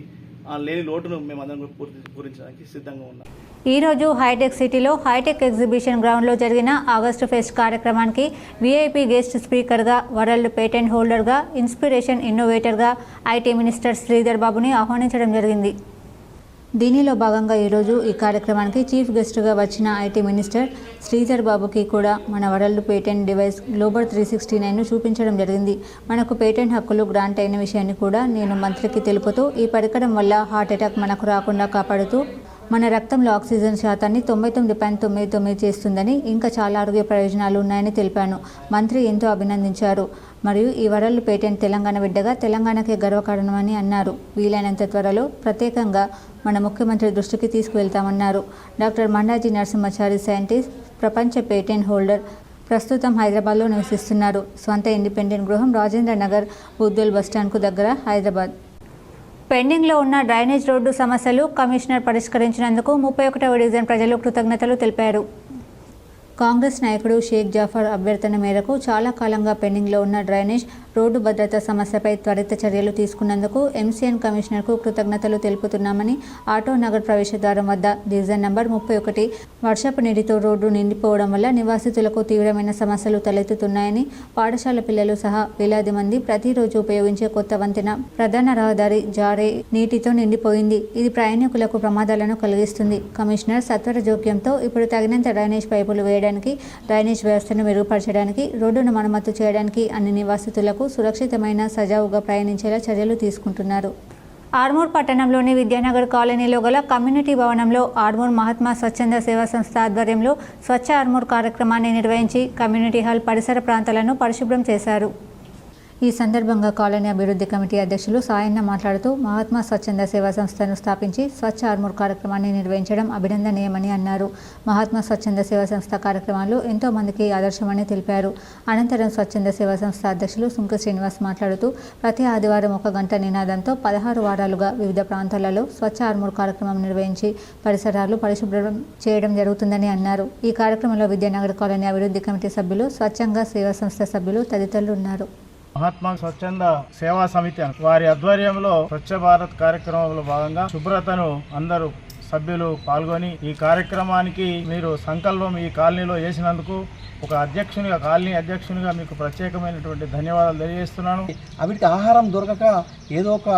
ఆ లేని లోటును మేమందరం కూడా పూరించడానికి సిద్ధంగా ఉన్నాం. ఈరోజు హైటెక్ సిటీలో హైటెక్ ఎగ్జిబిషన్ గ్రౌండ్లో జరిగిన ఆగస్టు ఫెస్ట్ కార్యక్రమానికి వీఐపీ గెస్ట్ స్పీకర్గా, వరల్డ్ పేటెంట్ హోల్డర్గా, ఇన్స్పిరేషన్ ఇన్నోవేటర్గా ఐటీ మినిస్టర్ శ్రీధర్ బాబుని ఆహ్వానించడం జరిగింది. దీనిలో భాగంగా ఈరోజు ఈ కార్యక్రమానికి చీఫ్ గెస్ట్గా వచ్చిన ఐటీ మినిస్టర్ శ్రీధర్ బాబుకి కూడా మన వరల్డ్ పేటెంట్ డివైస్ గ్లోబల్ 369ను చూపించడం జరిగింది. మనకు పేటెంట్ హక్కులు గ్రాంట్ అయిన విషయాన్ని కూడా నేను మంత్రికి తెలుపుతూ, ఈ పరికరం వల్ల హార్ట్ అటాక్ మనకు రాకుండా కాపాడుతూ మన రక్తంలో ఆక్సిజన్ శాతాన్ని 99.99 చేస్తుందని, ఇంకా చాలా ఆరోగ్య ప్రయోజనాలు ఉన్నాయని తెలిపాను. మంత్రి ఎంతో అభినందించారు. మరియు ఈ వరల్డ్ పేటెంట్ తెలంగాణ బిడ్డగా తెలంగాణకే గర్వకారణమని అన్నారు. వీలైనంత త్వరలో ప్రత్యేకంగా మన ముఖ్యమంత్రి దృష్టికి తీసుకువెళ్తామన్నారు. డాక్టర్ మండాజీ నరసింహాచారి సైంటిస్ట్, ప్రపంచ పేటెంట్ హోల్డర్, ప్రస్తుతం హైదరాబాద్లో నివసిస్తున్నారు. స్వంత ఇండిపెండెంట్ గృహం రాజేంద్ర నగర్ బుద్దెల్ బస్టాండ్కు దగ్గర హైదరాబాద్. పెండింగ్లో ఉన్న డ్రైనేజ్ రోడ్డు సమస్యలు కమిషనర్ పరిష్కరించినందుకు 31వ డివిజన్ ప్రజలు కృతజ్ఞతలు తెలిపారు. కాంగ్రెస్ నాయకుడు షేక్ జాఫర్ అభ్యర్థన మేరకు చాలా కాలంగా పెండింగ్లో ఉన్న డ్రైనేజ్ రోడ్డు భద్రతా సమస్యపై త్వరిత చర్యలు తీసుకున్నందుకు ఎంసీఎన్ కమిషనర్కు కృతజ్ఞతలు తెలుపుతున్నామని ఆటో నగర్ ప్రవేశద్వారం వద్ద డివిజన్ నంబర్ 31 వర్షపు నీటితో రోడ్డు నిండిపోవడం వల్ల నివాసితులకు తీవ్రమైన సమస్యలు తలెత్తుతున్నాయని, పాఠశాల పిల్లలు సహా వేలాది మంది ప్రతిరోజు ఉపయోగించే కొత్త వంతెన ప్రధాన రహదారి జారే నీటితో నిండిపోయింది. ఇది ప్రయాణికులకు ప్రమాదాలను కలిగిస్తుంది. కమిషనర్ సత్వర జోక్యంతో ఇప్పుడు తగినంత డ్రైనేజ్ పైపులు వేయడానికి, డ్రైనేజ్ వ్యవస్థను మెరుగుపరచడానికి, రోడ్డును మరమ్మతు చేయడానికి అన్ని నివాసితులకు సురక్షితమైన సజావుగా ప్రయాణించేలా చర్యలు తీసుకుంటున్నారు. ఆర్మూర్ పట్టణంలోని విద్యానగర్ కాలనీలో గల కమ్యూనిటీ భవనంలో ఆర్మూర్ మహాత్మా స్వచ్ఛంద సేవా సంస్థ ఆధ్వర్యంలో స్వచ్ఛ ఆర్మూర్ కార్యక్రమాన్ని నిర్వహించి కమ్యూనిటీ హాల్ పరిసర ప్రాంతాలను పరిశుభ్రం చేశారు. ఈ సందర్భంగా కాలనీ అభివృద్ధి కమిటీ అధ్యక్షులు సాయన్న మాట్లాడుతూ, మహాత్మా స్వచ్ఛంద సేవా సంస్థను స్థాపించి స్వచ్ఛ ఆర్మూర్ కార్యక్రమాన్ని నిర్వహించడం అభినందనీయమని అన్నారు. మహాత్మా స్వచ్ఛంద సేవా సంస్థ కార్యక్రమాలు ఎంతో మందికి ఆదర్శమని తెలిపారు. అనంతరం స్వచ్ఛంద సేవా సంస్థ అధ్యక్షులు సుంక శ్రీనివాస్ మాట్లాడుతూ, ప్రతి ఆదివారం 1 గంట నినాదంతో 16 వారాలుగా వివిధ ప్రాంతాలలో స్వచ్ఛ ఆర్మూర్ కార్యక్రమం నిర్వహించి పరిసరాలు పరిశుభ్రం చేయడం జరుగుతుందని అన్నారు. ఈ కార్యక్రమంలో విద్యానగర్ కాలనీ అభివృద్ధి కమిటీ సభ్యులు, స్వచ్ఛంద సేవా సంస్థ సభ్యులు తదితరులు ఉన్నారు. మహాత్మా స్వచ్ఛంద సేవా సమితి వారి ఆధ్వర్యంలో స్వచ్ఛ భారత్ కార్యక్రమంలో భాగంగా శుభ్రతను అందరూ సభ్యులు పాల్గొని ఈ కార్యక్రమానికి మీరు సంకల్పం ఈ కాలనీలో చేసినందుకు ఒక అధ్యక్షునిగా, కాలనీ అధ్యక్షునిగా మీకు ప్రత్యేకమైనటువంటి ధన్యవాదాలు తెలియజేస్తున్నాను. వీటికి ఆహారం దొరకక ఏదో ఒక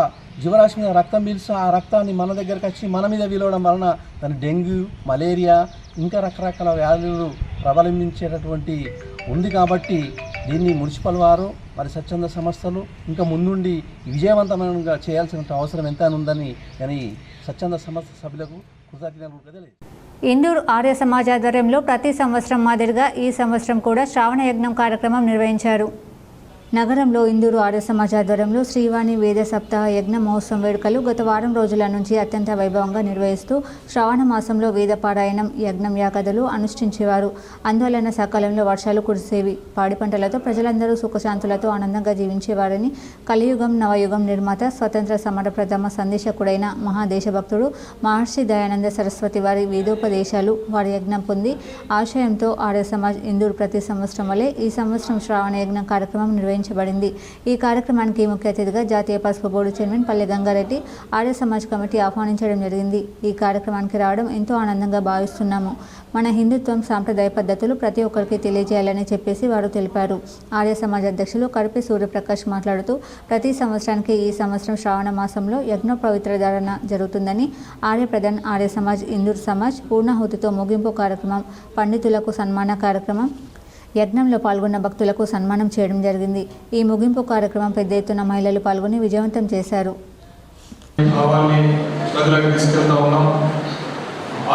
జీవరాశి మీద రక్తం పీల్చి ఆ రక్తాన్ని మన దగ్గరకు వచ్చి మన మీద వీలవడం వలన దాని డెంగ్యూ, మలేరియా ఇంకా రకరకాల వ్యాధులు ప్రబలించేటటువంటి ఉంది. కాబట్టి దీన్ని మున్సిపల్ వారు మరి స్వచ్ఛంద సంస్థలు ఇంకా ముందుండి విజయవంతంగా చేయాల్సిన అవసరం ఎంత ఉందని నేను స్వచ్ఛంద సంస్థ సభ్యులకు కృతజ్ఞతలు తెలియజేస్తున్నాను. ఇందూరు ఆర్య సమాజ్ ఆధ్వర్యంలో ప్రతి సంవత్సరం మాదిరిగా ఈ సంవత్సరం కూడా శ్రావణ యజ్ఞం కార్యక్రమం నిర్వహించారు. నగరంలో ఇందూరు ఆర్య సమాజ్ ఆధ్వర్యంలో శ్రీవాణి వేద సప్తాహ యజ్ఞ మహోత్సవం వేడుకలు గత వారం రోజుల నుంచి అత్యంత వైభవంగా నిర్వహిస్తూ శ్రావణ మాసంలో వేద పారాయణం, యజ్ఞం, యాగదులు అనుష్ఠించేవారు. అందువలన సకాలంలో వర్షాలు కురిసేవి. పాడి పంటలతో ప్రజలందరూ సుఖశాంతులతో ఆనందంగా జీవించేవారని కలియుగం నవయుగం నిర్మాత, స్వతంత్ర సమర ప్రథమ సందేశకుడైన మహాదేశభక్తుడు మహర్షి దయానంద సరస్వతి వారి వేదోపదేశాలు, వారి యజ్ఞం పొంది ఆశయంతో ఆర్య సమాజ్ ఇందూరు ప్రతి సంవత్సరం వలె ఈ సంవత్సరం శ్రావణ యజ్ఞం కార్యక్రమం నిర్వహించబడింది. ఈ కార్యక్రమానికి ముఖ్య అతిథిగా జాతీయ పసుపు బోర్డు చైర్మన్ పల్లె గంగారెడ్డి ఆర్య సమాజ్ కమిటీ ఆహ్వానించడం జరిగింది. ఈ కార్యక్రమానికి రావడం ఎంతో ఆనందంగా భావిస్తున్నాము. మన హిందుత్వం, సాంప్రదాయ పద్ధతులు ప్రతి ఒక్కరికి తెలియజేయాలని చెప్పేసి వారు తెలిపారు. ఆర్య సమాజ్ అధ్యక్షులు కరిపి సూర్యప్రకాష్ మాట్లాడుతూ, ప్రతి సంవత్సరానికి ఈ సంవత్సరం శ్రావణ మాసంలో యజ్ఞ పవిత్ర ధారణ జరుగుతుందని, ఆర్య ప్రధాన్ ఆర్య సమాజ్ ఇందూరు సమాజ్ పూర్ణాహుతితో ముగింపు కార్యక్రమం, పండితులకు సన్మాన కార్యక్రమం, యజ్ఞంలో పాల్గొన్న భక్తులకు సన్మానం చేయడం జరిగింది. ఈ ముగింపు కార్యక్రమం పెద్ద ఎత్తున మహిళలు పాల్గొని విజయవంతం చేశారు.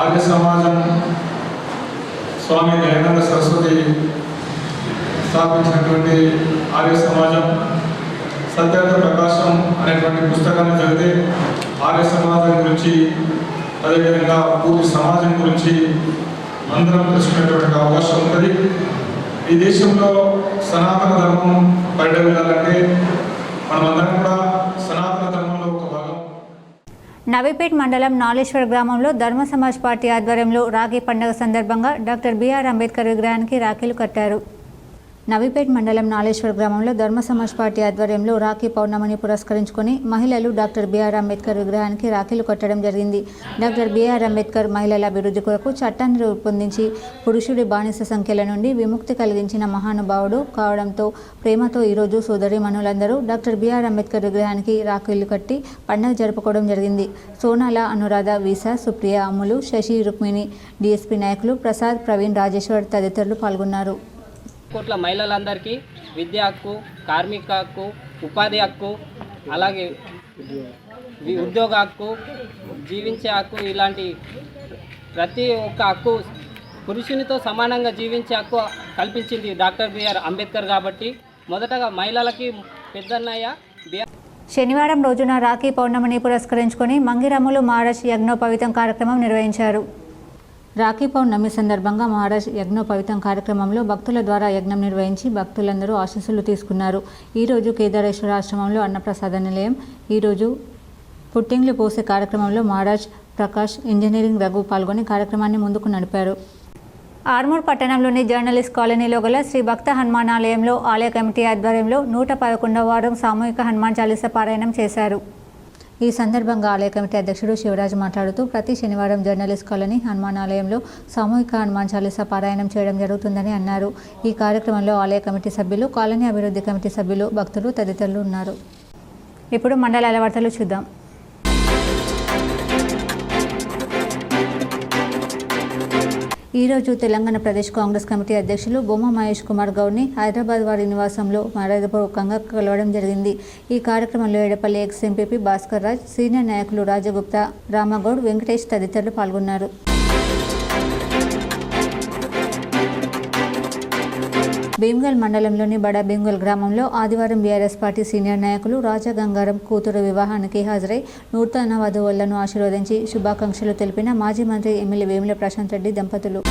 ఆర్య సమాజం స్వామి దయానంద సరస్వతి స్థాపించినటువంటి ఆర్య సమాజం సత్యాగ్రహ ప్రకాశం అనేటువంటి పుస్తకాన్ని చదివితే ఆర్య సమాజం గురించి, అదేవిధంగా పూర్తి సమాజం గురించి అందరం తెలుసుకునేటువంటి అవకాశం ఉంటుంది. ఈ దేశంలో సనాతన ధర్మం పరిడవిల్లాలంటే మనమందరం కూడా సనాతన ధర్మంలో ఒక భాగం. నవీపేట్ మండలం నాలేశ్వర్ గ్రామంలో ధర్మ సమాజ్ పార్టీ ఆధ్వర్యంలో రాఖీ పండుగ సందర్భంగా డాక్టర్ బిఆర్ అంబేద్కర్ విగ్రహానికి రాఖీలు కట్టారు. నవీపేట్ మండలం నాలేశ్వర్ గ్రామంలో ధర్మ సమాజ్ పార్టీ ఆధ్వర్యంలో రాఖీ పౌర్ణమిని పురస్కరించుకొని మహిళలు డాక్టర్ బిఆర్ అంబేద్కర్ విగ్రహానికి రాఖీలు కట్టడం జరిగింది. డాక్టర్ బిఆర్ అంబేద్కర్ మహిళల అభివృద్ధి కొరకు చట్టాన్ని రూపొందించి పురుషుడి బానిస సంఖ్యల నుండి విముక్తి కలిగించిన మహానుభావుడు కావడంతో ప్రేమతో ఈరోజు సోదరీమణులందరూ డాక్టర్ బిఆర్ అంబేద్కర్ విగ్రహానికి రాఖీలు కట్టి పండుగ జరుపుకోవడం జరిగింది. సోనాల, అనురాధ, వీసా, సుప్రియ, అమ్ములు, శశి, రుక్మిణి, డిఎస్పీ నాయకులు ప్రసాద్, ప్రవీణ్, రాజేశ్వర్ తదితరులు పాల్గొన్నారు. కోట్ల మహిళలందరికీ విద్యా హక్కు, కార్మిక హక్కు, ఉపాధి హక్కు, అలాగే ఉద్యోగ హక్కు, జీవించే హక్కు, ఇలాంటి ప్రతి ఒక్క హక్కు పురుషునితో సమానంగా జీవించే హక్కు కల్పించింది డాక్టర్ బిఆర్ అంబేద్కర్. కాబట్టి మొదటగా మహిళలకి పెద్దన్నయ్య శనివారం రోజున రాఖీ పౌర్ణమిని పురస్కరించుకొని మంగిరమ్ములు మహారాజ్ యజ్ఞోపవీతం కార్యక్రమం నిర్వహించారు. రాఖీ పౌర్ణమి సందర్భంగా మహారాజ్ యజ్ఞోపవీతం కార్యక్రమంలో భక్తుల ద్వారా యజ్ఞం నిర్వహించి భక్తులందరూ ఆశీస్సులు తీసుకున్నారు. ఈరోజు కేదారేశ్వర ఆశ్రమంలో అన్నప్రసాద నిలయం. ఈరోజు పుట్టింగ్లు పోసే కార్యక్రమంలో మహారాజ్, ప్రకాష్, ఇంజనీరింగ్ రఘు పాల్గొని కార్యక్రమాన్ని ముందుకు నడిపారు. ఆర్మూర్ పట్టణంలోని జర్నలిస్ట్ కాలనీలో గల శ్రీ భక్త హనుమాన్ ఆలయంలో ఆలయ కమిటీ ఆధ్వర్యంలో 111వ వారం సామూహిక హనుమాన్ చాలీసా పారాయణం చేశారు. ఈ సందర్భంగా ఆలయ కమిటీ అధ్యక్షుడు శివరాజ్ మాట్లాడుతూ ప్రతి శనివారం జర్నలిస్ట్ కాలనీ హనుమాన్ ఆలయంలో సామూహిక హనుమాన్ చాలీసా పారాయణం చేయడం జరుగుతుందని అన్నారు. ఈ కార్యక్రమంలో ఆలయ కమిటీ సభ్యులు, కాలనీ అభివృద్ధి కమిటీ సభ్యులు, భక్తులు తదితరులు ఉన్నారు. ఇప్పుడు మండలాల వార్తలు చూద్దాం. ఈరోజు తెలంగాణ ప్రదేశ్ కాంగ్రెస్ కమిటీ అధ్యక్షులు బొమ్మ మహేష్ కుమార్ గౌడ్ని హైదరాబాద్ వారి నివాసంలో మర్యాదపూర్వకంగా కలవడం జరిగింది. ఈ కార్యక్రమంలో Edapalli ex MPP Bhaskar Raj, senior నాయకులు రాజగుప్తా, రామగౌడ్, వెంకటేష్ తదితరులు పాల్గొన్నారు. భీమ్గల్ మండలంలోని బడా భీమ్గల్ గ్రామంలో ఆదివారం బీఆర్ఎస్ పార్టీ సీనియర్ నాయకులు రాజా గంగారం కూతురు వివాహానికి హాజరై నూతన వధువులను ఆశీర్వదించి శుభాకాంక్షలు తెలిపిన మాజీ మంత్రి ఎమ్మెల్యే వేముల ప్రశాంత్ రెడ్డి దంపతులు.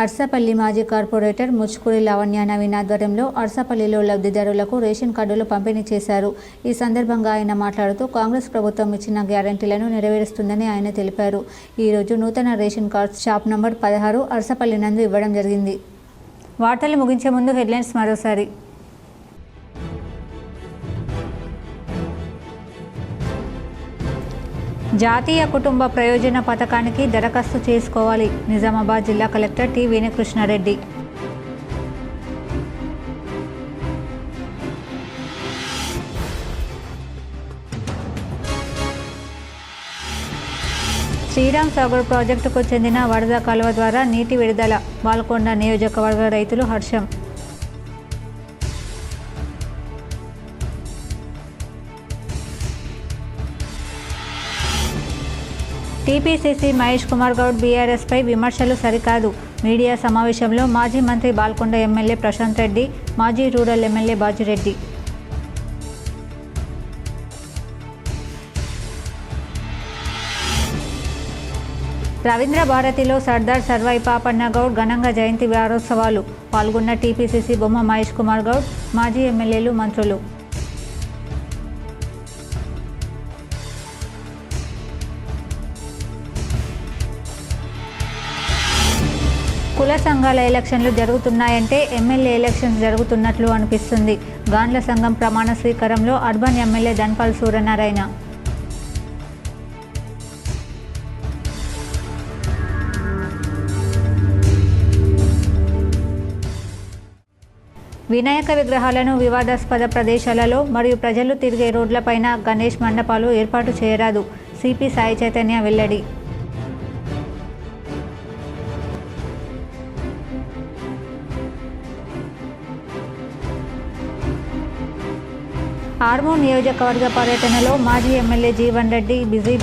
అర్సపల్లి మాజీ కార్పొరేటర్ ముచ్కూరి లావణ్య నవీన్ ఆధ్వర్యంలో అర్సపల్లిలో లబ్ధిదారులకు రేషన్ కార్డులు పంపిణీ చేశారు. ఈ సందర్భంగా ఆయన మాట్లాడుతూ కాంగ్రెస్ ప్రభుత్వం ఇచ్చిన గ్యారంటీలను నెరవేరుస్తుందని ఆయన తెలిపారు. ఈరోజు నూతన ration card shop number 16 Arsapalli నందు ఇవ్వడం జరిగింది. వార్తలు ముగించే ముందు హెడ్లైన్స్ మరోసారి. జాతీయ కుటుంబ ప్రయోజన పథకానికి దరఖాస్తు చేసుకోవాలి. నిజామాబాద్ జిల్లా కలెక్టర్ టి వేణుకృష్ణారెడ్డి. శ్రీరామ్ సాగర్ ప్రాజెక్టుకు చెందిన వరద కాలువ ద్వారా నీటి విడుదల. బాల్కొండ నియోజకవర్గ రైతులు హర్షం. టీపీసీసీ మహేష్ కుమార్ గౌడ్ బీఆర్ఎస్పై విమర్శలు సరికాదు. మీడియా సమావేశంలో మాజీ మంత్రి బాల్కొండ ఎమ్మెల్యే ప్రశాంత్ రెడ్డి, మాజీ రూరల్ ఎమ్మెల్యే బాజిరెడ్డి. రవీంద్ర భారతిలో సర్దార్ సర్వాయి పాపన్న గౌడ్ ఘనంగా జయంతి వారోత్సవాలు. పాల్గొన్న టీపీసీసీ బొమ్మ మహేష్ కుమార్ గౌడ్, మాజీ ఎమ్మెల్యేలు, మంత్రులు. కుల సంఘాల ఎలక్షన్లు జరుగుతున్నాయంటే ఎమ్మెల్యే ఎలక్షన్స్ జరుగుతున్నట్లు అనిపిస్తుంది. గాండ్ల సంఘం ప్రమాణ స్వీకారంలో అర్బన్ ఎమ్మెల్యే ధన్పాల్ సూర్యనారాయణ. వినాయక విగ్రహాలను వివాదాస్పద ప్రదేశాలలో మరియు ప్రజలు తిరిగే రోడ్లపైన గణేష్ మండపాలు ఏర్పాటు చేయరాదు. సిపి సాయి చైతన్య వెల్లడి. ఆర్మూర్ నియోజకవర్గ పర్యటనలో మాజీ MLA Jeevan Reddy busy.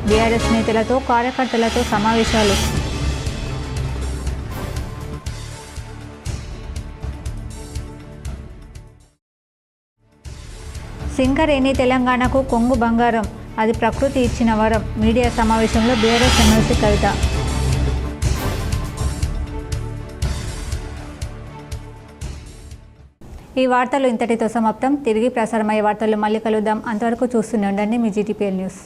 BRS నేతలతో, కార్యకర్తలతో సమావేశాలు. సింగరేణి తెలంగాణకు కొంగు బంగారం, అది ప్రకృతి ఇచ్చిన వరం. మీడియా సమావేశంలో బీఆర్ఎస్ ఎమ్మెల్సీ కవిత. ఈ వార్తలు ఇంతటితో సమాప్తం. తిరిగి ప్రసారమయ్యే వార్తలు మళ్ళీ కలుద్దాం. అంతవరకు చూస్తూనే ఉండండి మీ జీటీపీఎల్ న్యూస్.